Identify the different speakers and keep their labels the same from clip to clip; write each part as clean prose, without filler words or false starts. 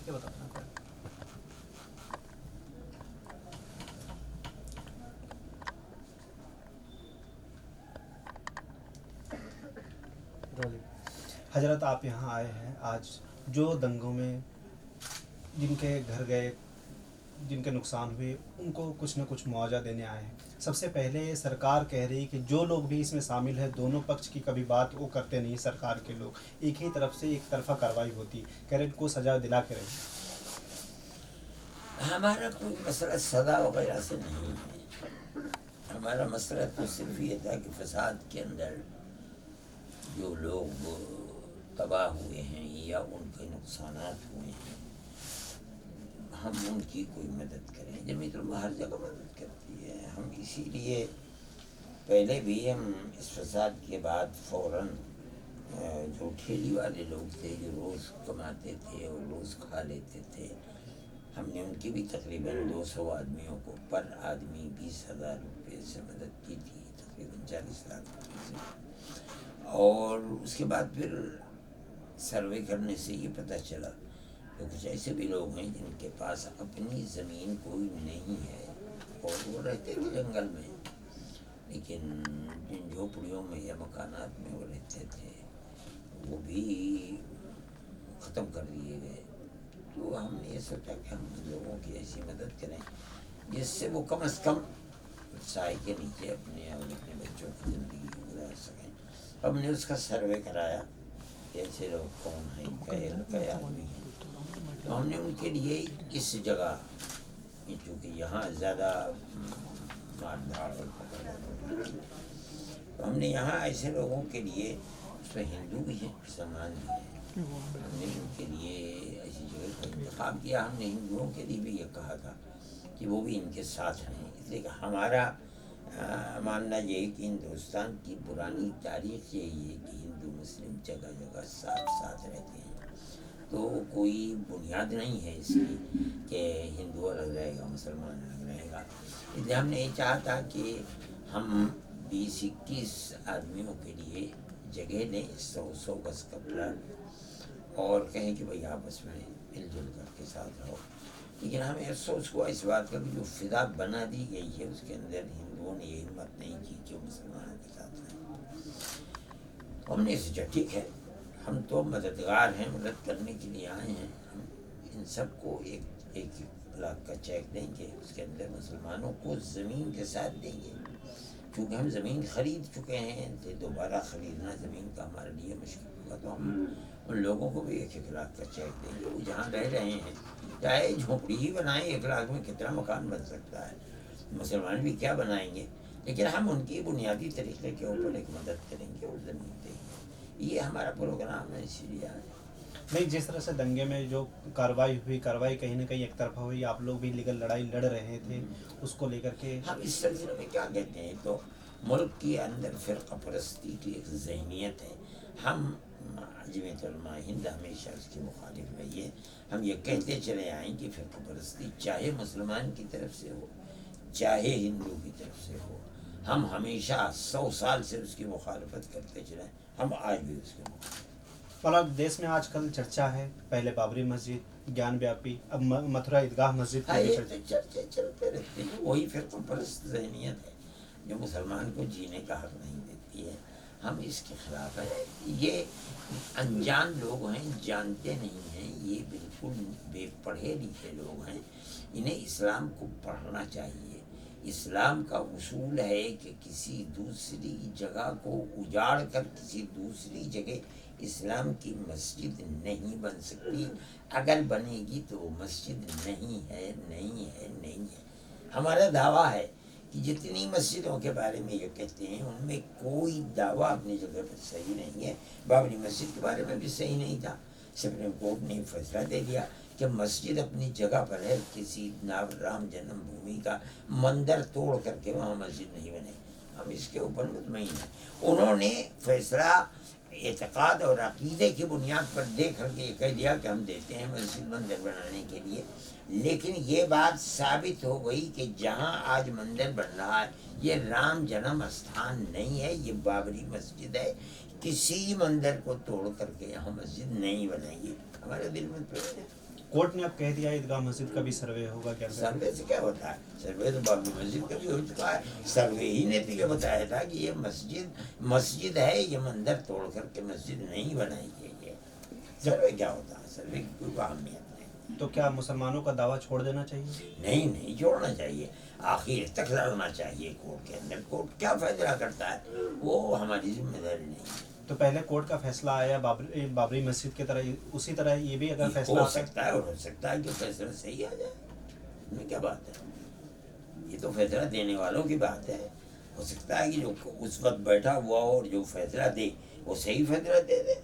Speaker 1: کے بتانا پڑے. حضرت آپ یہاں آئے ہیں آج جو دنگوں میں جن کے گھر گئے، جن کے نقصان ہوئے، ان کو کچھ نہ کچھ معاوضہ دینے آئے ہیں. سب سے پہلے سرکار کہہ رہی کہ جو لوگ بھی اس میں شامل ہیں دونوں پکش کی کبھی بات وہ کرتے نہیں. سرکار کے لوگ ایک ہی طرف سے ایک طرفہ کارروائی ہوتی، کہہ رہے ان کو سزا دلا کے رہی.
Speaker 2: ہمارا کوئی مسئلہ سزا وغیرہ سے نہیں ہے. ہمارا مسئلہ تو صرف یہ تھا کہ فساد کے اندر جو لوگ تباہ ہوئے ہیں یا ان کے نقصانات ہوئے ہیں ہم ان کی کوئی مدد کریں. جمعیت علماء ہر جگہ مدد کرتی ہے. ہم اسی لیے پہلے بھی ہم اس فساد کے بعد فوراً جو ٹھیلی والے لوگ تھے جو روز کماتے تھے اور روز کھا لیتے تھے، ہم نے ان کی بھی تقریباً 200 آدمیوں کو پر آدمی 20,000 روپے سے مدد کی تھی، تقریباً 40 لاکھ روپے سے. اور اس کے بعد پھر سروے کرنے سے یہ پتہ چلا کہ کچھ ایسے بھی لوگ ہیں جن کے پاس اپنی زمین کوئی نہیں ہے اور وہ رہتے تھے جنگل میں، لیکن جن جھوپڑیوں میں یا مکانات میں وہ رہتے تھے وہ بھی ختم کر دیے گئے. تو ہم نے یہ سوچا کہ ہم لوگوں کی ایسی مدد کریں جس سے وہ کم از کم سائے کے نیچے اپنے اور اپنے بچوں کی زندگی گزار سکیں. ہم نے اس کا سروے کرایا کہ ایسے لوگ کون ہیں، کیا آدمی ہیں. تو ہم نے ان کے لیے اس جگہ، چونکہ یہاں زیادہ مار دھاڑ تو ہم نے یہاں ایسے لوگوں کے لیے، اس میں ہندو بھی ہیں مسلمان بھی ہیں، ہم نے ان کے لیے ایسی جگہ کا انتخاب کیا. ہم نے ہندوؤں کے لیے بھی یہ کہا تھا کہ وہ بھی ان کے ساتھ رہیں، اس لیے کہ ہمارا ماننا یہ ہے کہ ہندوستان کی پرانی تاریخ یہی ہے کہ ہندو مسلم جگہ جگہ ساتھ ساتھ رہتے ہیں. تو کوئی بنیاد نہیں ہے اس کی کہ ہندو الگ رہے گا مسلمان الگ رہے گا. اس لیے ہم نے یہ چاہا تھا کہ ہم 20-21 آدمیوں کے لیے جگہ لیں، 100 گز کا پلاٹ، اور کہیں کہ بھائی آپس میں مل جل کر کے ساتھ رہو. لیکن ہمیں افسوس ہوا اس بات کا کہ جو فضا بنا دی گئی ہے اس کے اندر ہندوؤں نے یہ ہمت نہیں کی کہ مسلمانوں کے ساتھ رہیں. ہم نے سوچا ٹھیک ہے، ہم تو مددگار ہیں، مدد کرنے کے لیے آئے ہیں. ہم ان سب کو ایک لاکھ کا چیک دیں گے، اس کے اندر مسلمانوں کو زمین کے ساتھ دیں گے. چونکہ ہم زمین خرید چکے ہیں تو دوبارہ خریدنا زمین کا ہمارے لیے مشکل ہوگا. تو ہم ان لوگوں کو بھی 1 لاکھ کا چیک دیں گے. وہ جہاں رہ رہے ہیں چاہے جھونپڑی ہی بنائیں، 1 لاکھ میں کتنا مکان بن سکتا ہے، مسلمان بھی کیا بنائیں گے. لیکن ہم ان کی بنیادی طریقے کے اوپر ایک مدد کریں گے اور زمین دیں گے. یہ ہمارا پروگرام ہے. اسی لیے
Speaker 1: نہیں، جس طرح سے دنگے میں جو کارروائی ہوئی، کارروائی کہیں نہ کہیں ایک طرفہ ہوئی، آپ لوگ بھی لیگل لڑائی لڑ رہے تھے، اس کو لے کر کے
Speaker 2: ہم اس سلسلے میں کیا کہتے ہیں، تو ملک کے اندر فرقہ پرستی کی ایک ذہنیت ہے. ہم جمعیت علماء ہند ہمیشہ اس کی مخالف رہی ہے. ہم یہ کہتے چلے آئیں کہ فرقہ پرستی چاہے مسلمان کی طرف سے ہو چاہے ہندو کی طرف سے ہو، ہم ہمیشہ 100 سال سے اس کی مخالفت کرتے چلے. ہم آج بھی اس کے مخالف.
Speaker 1: مولانا دیش میں آج کل چرچا ہے، پہلے بابری مسجد، گیان ویاپی، اب متھرا عیدگاہ مسجد کی بھی چرچا.
Speaker 2: چرچے چلتے رہتے ہیں. وہی فرقہ پرست ذہنیت ہے جو مسلمان کو جینے کا حق نہیں دیتی ہے. ہم اس کے خلاف ہیں. یہ انجان لوگ ہیں، جانتے نہیں ہیں، یہ بالکل بے پڑھے لکھے لوگ ہیں. انہیں اسلام کو پڑھنا چاہیے. اسلام کا اصول ہے کہ کسی دوسری جگہ کو اجاڑ کر کسی دوسری جگہ اسلام کی مسجد نہیں بن سکتی. اگر بنے گی تو وہ مسجد نہیں ہے، نہیں ہے، نہیں ہے. ہمارا دعویٰ ہے کہ جتنی مسجدوں کے بارے میں یہ کہتے ہیں ان میں کوئی دعویٰ اپنی جگہ پر صحیح نہیں ہے. بابری مسجد کے بارے میں بھی صحیح نہیں تھا. سپریم کورٹ نے فیصلہ دے دیا کہ مسجد اپنی جگہ پر ہے، کسی رام جنم بھومی کا مندر توڑ کر کے وہاں مسجد نہیں بنے. ہم اس کے اوپر مطمئن ہیں. انہوں نے فیصلہ اعتقاد اور عقیدے کی بنیاد پر دے کر کے یہ کہہ دیا کہ ہم دیتے ہیں مسجد مندر بنانے کے لیے. لیکن یہ بات ثابت ہو گئی کہ جہاں آج مندر بن رہا ہے یہ رام جنم استھان نہیں ہے، یہ بابری مسجد ہے. کسی مندر کو توڑ کر کے یہاں مسجد نہیں بنائیں گے. ہمارے دل میں تو ہے.
Speaker 1: कोर्ट ने अब कह दिया ईदगाह मस्जिद का भी सर्वे होगा क्या?
Speaker 2: सर्वे से क्या होता है? सर्वे तो बाबरी मस्जिद का भी हो चुका है। सर्वे ही ने तो ये बताया था कि ये मस्जिद है, ये मंदिर तोड़ करके मस्जिद नहीं बनाई गई है। सर्वे क्या होता है? सर्वे की कोई अहमियत नहीं।
Speaker 1: तो क्या मुसलमानों का दावा छोड़ देना चाहिए?
Speaker 2: नहीं छोड़ना चाहिए, आखिर तक लड़ना चाहिए कोर्ट के अंदर। कोर्ट क्या फैसला करता है वो हमारी जिम्मेदारी नहीं है।
Speaker 1: तो पहले कोर्ट का फैसला आया बाबरी मस्जिद की तरह, उसी तरह ये भी अगर फैसला
Speaker 2: हो
Speaker 1: आता है
Speaker 2: सकता है और हो सकता है कि फैसला सही आ जाए, इसमें क्या बात है? ये तो फैसला देने वालों की बात है। हो सकता है कि जो उस वक्त बैठा हुआ और जो फैसला दे वो सही फैसला दे दे,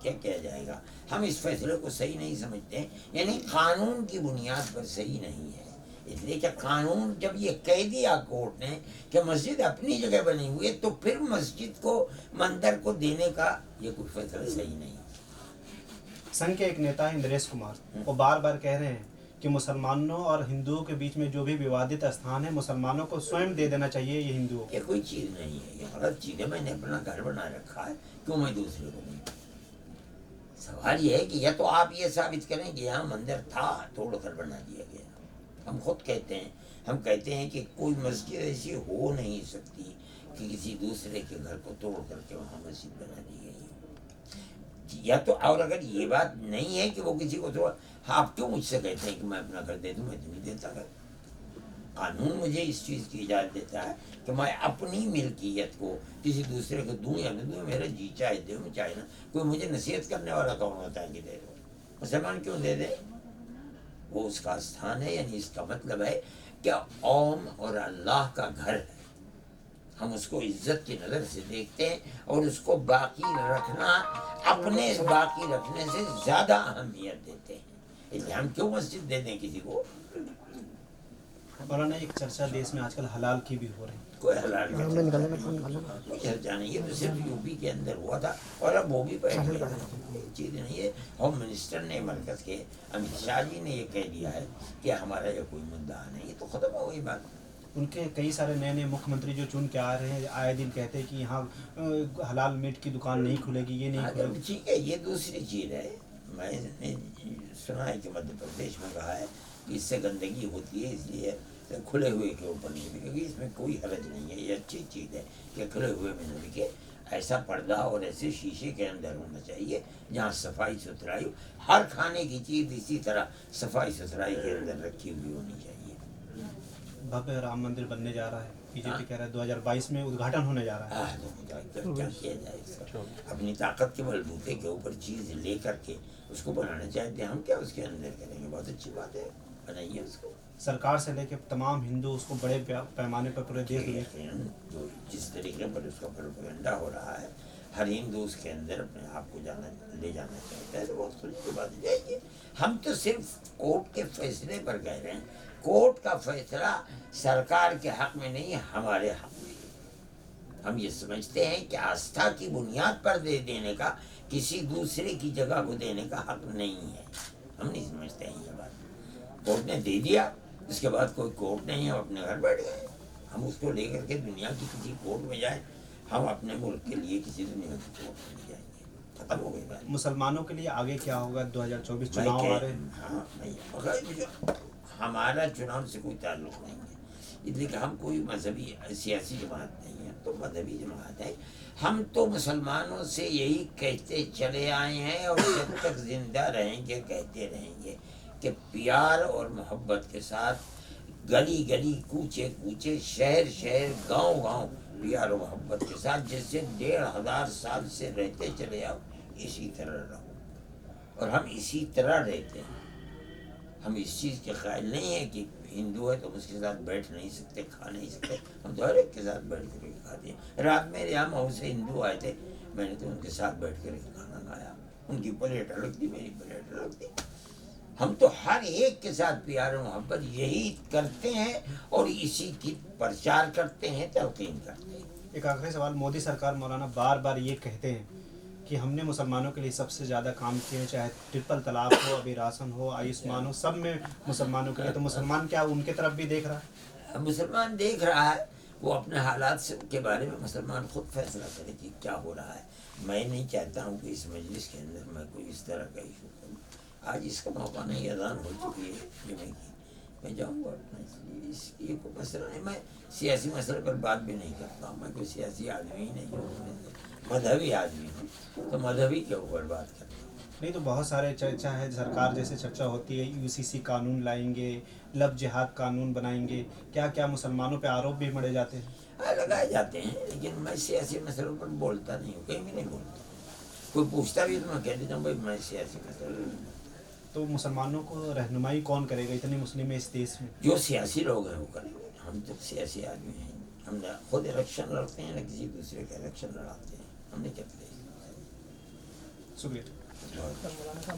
Speaker 2: क्या किया जाएगा? हम इस फैसले को सही नहीं समझते, यानी कानून की बुनियाद पर सही नहीं है। इसलिए क्या कानून जब ये कह दिया कोर्ट ने कि मस्जिद अपनी जगह बनी हुई है, तो फिर मस्जिद को मंदिर को देने का ये कोई फैसला सही नहीं है।
Speaker 1: संघ के एक नेता है इंद्रेश कुमार, वो बार बार कह रहे हैं कि मुसलमानों और हिंदुओं के बीच में जो भी विवादित स्थान है मुसलमानों को स्वयं दे देना चाहिए ये हिंदुओं को।
Speaker 2: ये कोई चीज़ नहीं है, ये गलत चीज़ है। मैंने अपना घर बना रखा है, क्यों मैं दूसरे को नहीं? सवाल ये है कि या तो आप ये साबित करें कि यहाँ मंदिर था, तोड़ कर बना दिया गया। हम खुद कहते हैं कि कोई मस्जिद ऐसी हो नहीं सकती कि किसी दूसरे के घर को तोड़ करके वहाँ मस्जिद बना दी गई। या तो और अगर ये बात नहीं है कि वो किसी को तोड़, आप क्यों मुझसे कहते हैं कि मैं अपना घर दे दूँ? मैं तो नहीं देता घर। कानून मुझे इस चीज़ की इजाज़त देता है कि मैं अपनी मिल्कियत को किसी दूसरे को दूँ या न दूँ, मेरा जी चाहे दे चाहे ना। कोई मुझे नसीहत करने वाला कौन होता है कि दे दो? मुसलमान क्यों दे दे? वो उसका स्थान है, यानी इसका मतलब है कि कौम और अल्लाह का घर है। हम उसको इज्जत की नज़र से देखते हैं और उसको बाकी रखना अपने बाकी रखने से ज़्यादा अहमियत देते हैं। इसलिए हम क्यों मस्जिद दे दें किसी को?
Speaker 1: मौलाना एक चर्चा देश में आजकल हलाल की भी हो रही है।
Speaker 2: कोई हलाल का कोई चर्चा नहीं है, तो सिर्फ यूपी के अंदर हुआ था और अब वो भी पहले चीज़ नहीं है। होम मिनिस्टर ने मरकज़ के अमित शाह जी ने ये कह दिया है कि हमारा ये कोई मुद्दा नहीं, ये तो ख़त्म हो गई बात।
Speaker 1: उनके कई सारे नए नए मुख्यमंत्री जो चुन के आ रहे हैं आए दिन कहते हैं कि यहाँ हलाल मीट की दुकान नहीं खुलेगी, ये नहीं खुलेगी।
Speaker 2: ठीक है, ये दूसरी चीज़ है। मैंने सुना है कि मध्य प्रदेश में कहा है कि इससे गंदगी होती है, इसलिए खुले हुए के ऊपर नहीं बिकेगी। इसमें कोई हरज नहीं है, ये अच्छी चीज़ है कि खुले हुए में नहीं बिके। ऐसा पर्दा और ऐसे शीशे के अंदर होना चाहिए जहाँ सफाई सुथराई, हर खाने की चीज़ इसी तरह सफाई सुथराई के अंदर रखी हुई होनी चाहिए।
Speaker 1: भव्य राम मंदिर बनने जा रहा है, बीजेपी कह रहा है 2022 में उद्घाटन होने जा रहा है।
Speaker 2: क्या किया जाए इसका? अपनी ताकत के बलबूते के ऊपर चीज़ ले करके उसको बनाना चाहते हैं, हम क्या उसके अंदर करेंगे? बहुत अच्छी बात है, बनाइए उसको।
Speaker 1: सरकार से लेकर तमाम हिंदू उसको बड़े पैमाने पर पूरे देश में
Speaker 2: जो जिस तरीके पर उसका प्रोपेगेंडा हो रहा है, हर हिंदू उसके अंदर अपने आप को ले जाना चाहता है, तो बहुत खुशी की बात है। हम तो सिर्फ कोर्ट के फैसले पर कह रहे हैं। कोर्ट का फैसला सरकार के हक में नहीं, हमारे हक में। हम ये समझते हैं कि आस्था की बुनियाद पर दे देने का, किसी दूसरे की जगह को देने का हक नहीं है। हम नहीं समझते हैं ये बात। कोर्ट ने दे दिया, उसके बाद कोई कोर्ट नहीं, हम अपने घर बैठ गए। हम उसको लेकर के दुनिया की किसी कोर्ट में जाए, हम अपने मुल्क के लिए किसी दुनिया की कोर्ट में जाएंगे, खत्म हो गई बात।
Speaker 1: मुसलमानों के लिए आगे क्या होगा? 2024 चुनाव आ रहे हैं।
Speaker 2: हाँ नहीं, हमारा चुनाव से कोई ताल्लुक नहीं है, इसलिए कि हम कोई मजहबी सियासी जमात नहीं है, तो मजहबी जमात है। हम तो मुसलमानों से यही कहते चले आए हैं और जब तक जिंदा रहेंगे कहते रहेंगे कि प्यार और मोहब्बत के साथ गली गली, कूचे कूचे, शहर शहर, गांव गांव प्यार और मोहब्बत के साथ जैसे 1500 साल से रहते चले आओ, इसी तरह रहो। और हम इसी तरह रहते हैं। हम इस चीज़ के ख्याल नहीं है कि हिंदू है तो उसके साथ बैठ नहीं सकते, खा नहीं सकते। हम तो हर एक के साथ बैठ कर खाते हैं। रात मेरे यहाँ मऊ से हिंदू आए थे, मैंने तो उनके साथ बैठ कर खाना खाया। उनकी प्लेट अलग थी, मेरी प्लेट अलग थी। हम तो हर एक के साथ प्यार और मोहब्बत यही करते हैं और इसी की प्रचार करते हैं, तलकीन करते हैं।
Speaker 1: एक आखिरी सवाल, मोदी सरकार मौलाना बार बार ये कहते हैं कि हमने मुसलमानों के लिए सबसे ज़्यादा काम किए हैं, चाहे ट्रिपल तलाक हो, अभी राशन हो, आयुष्मान हो, सब में मुसलमानों के लिए। तो मुसलमान क्या उनके तरफ भी देख रहा है?
Speaker 2: मुसलमान देख रहा है, वो अपने हालात से के बारे में मुसलमान खुद फैसला करे कि क्या हो रहा है। मैं नहीं चाहता हूँ कि इस मजलिस के अंदर मैं कोई इस तरह का इशू करूँ। آج اس کا موقع نہیں، اذان ہو چکی ہے جمعے کی، میں جاؤں گا اپنا، اس لیے اس یہ کوئی مسئلہ نہیں. میں سیاسی مسئلے پر بات بھی نہیں کرتا ہوں، میں کوئی سیاسی آدمی ہی نہیں ہوں، میں مذہبی آدمی ہوں، تو مذہبی کے اوپر بات کرتا ہوں.
Speaker 1: نہیں تو بہت سارے چرچا ہے، سرکار جیسے چرچا ہوتی ہے UCC قانون لائیں گے، لو جہاد قانون بنائیں گے، کیا کیا مسلمانوں پہ آروپ بھی مڑے جاتے ہیں.
Speaker 2: لگائے جاتے ہیں، لیکن میں سیاسی مسئلوں پر بولتا نہیں ہوں، کہیں بھی نہیں بولتا. کوئی پوچھتا بھی تو میں کہہ دیتا ہوں بھائی میں سیاسی مسئلہ.
Speaker 1: تو مسلمانوں کو رہنمائی کون کرے گا، اتنے مسلم ہیں اس دیش میں.
Speaker 2: جو سیاسی لوگ ہیں وہ کریں گے، ہم تو سیاسی آدمی ہیں، ہم نہ خود الیکشن لڑتے ہیں نہ کسی دوسرے کا الیکشن لڑاتے ہیں، ہم نے کیا کرے.
Speaker 1: شکریہ.
Speaker 2: بہت